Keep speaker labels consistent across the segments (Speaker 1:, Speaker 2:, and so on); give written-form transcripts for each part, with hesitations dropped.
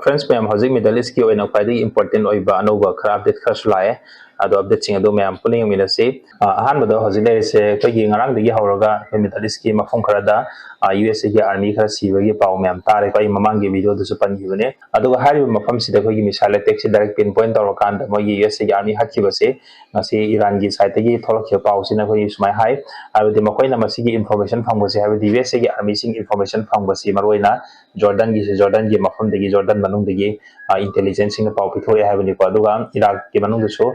Speaker 1: Friends ma'am hojik Middle East ki oina kwai important oiba anova khara update khara sulae ado update sing ado ma'am puning mina se ahan bada hojik le se koi gi ngarang dagi hawraga Middle East ki mafum khara da USA ki army khara siba gi paw ma'am tare koi mamang gi video du supan gi bane ado hari mafam sida koi gi misal tek se direct pinpoint tawra kan da moi USA ki army hat ki base ngasi Iran gi side gi tholak ki paw sina koi sumai hai abdi makoi na masigi information phangbo se abdi USA ki army sing information phangbo se maroina Jordan gi mafam dagi Jordan manung dagi intelligence sing paw pithore ha bani ko aduga Iraq ki manung du so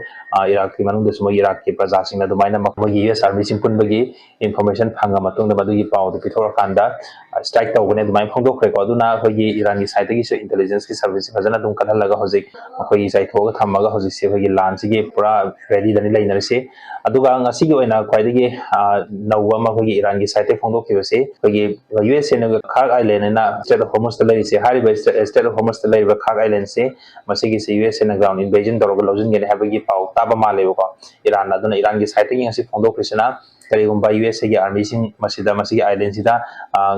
Speaker 1: Iraq ki manung du so Iraq ki praja sing na dumaina makoi US army sing pun bagi information phanga matung da badu gi paw du pithora kanda strike taw gane dumai phangdok khre ko aduna khoi gi Iran gi side gi so intelligence ki service fazana dum kan laga hojik khoi sai thoga thamaga hojik se khoi gi lan si gi pura ready dani lainare se aduga ngasi gi oina khwai dagi nawwa ma khoi gi Iran gi side phangdok ki se khoi gi USA na khag island na state of Hormuz ta lai se hari state of Hormuz ta lai ba khag island se masigi se USA na ground invasion toroga lojin gene ha gi paw taba ma le ko Iran aduna Iran gi side gi ngasi phangdok krisna karigumba USA gi army sing masida masigi island sida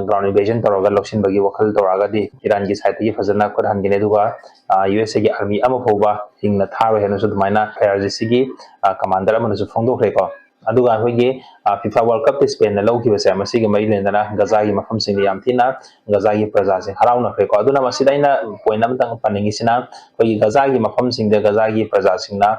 Speaker 1: ground invasion toroga loksin bagi wakal toraga di Iran gi side gi fazana khod han gene duga USA gi army ama phoba hingna tharo hena su dumaina IRGC gi commander ama su phangdok re ko aduga hoige FIFA World Cup Spain na lawki base masigi mai lendana Gaza gi mafam sing yam thina Gaza gi praja sing harauna re ko aduna masida ina point am tang paningi sina hoige Gaza gi mafam sing de Gaza gi praja sing na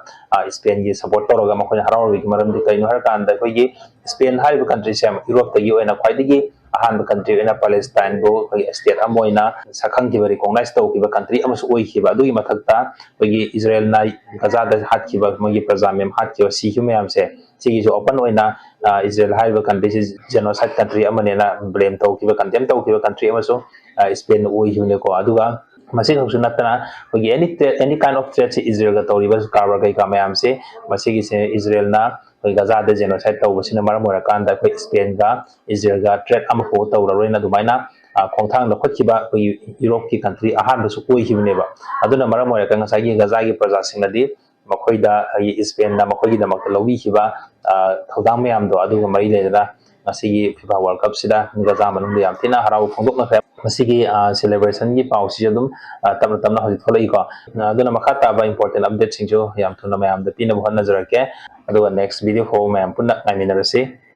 Speaker 1: Spain gi support toroga makoi harauna wi maram di kai no har kan da hoige Spain hariba country sem Europe ta gi oina khwaidigi ahan country oina Palestine go hoige state amoina sakhang ki recognize taw ki country amasu oi ki ba dugi mathakta hoige Israel na Gaza da hat ki ba mogi praja mem hat ki si hu mem se sigi jo open oina Israel hariba country is genocide country amane na blame taw ki ba condemn taw ki ba country amasu Spain oi hu ne ko aduga masih hoksu natana hoige any kind of threat se Israel ga tawriba karbar kai ka mayam se masigi se Israel na hoi Gaza da genocide taw basina maram ora kan da hoi Spain ga Israel ga threat am ho tawra roina dumaina khongthang da khotkiba hoi Europe ki country ahan da su koi hibne ba aduna maram ora kan ngasai gi Gaza gi praja singnadi makoi da Spain na makoi gi da mak lobi hiba thodang mayam do aduga mai le da masigi FIFA World Cup sida Gaza manung da yam tina harau phongdok na masigi celebration gi pau si adum tamna tamna hojik tholai ko aduna makha taba important update sing jo yam thuna mayam da pina bhon nazar ke aduga next video ho mayam punna ngai minarase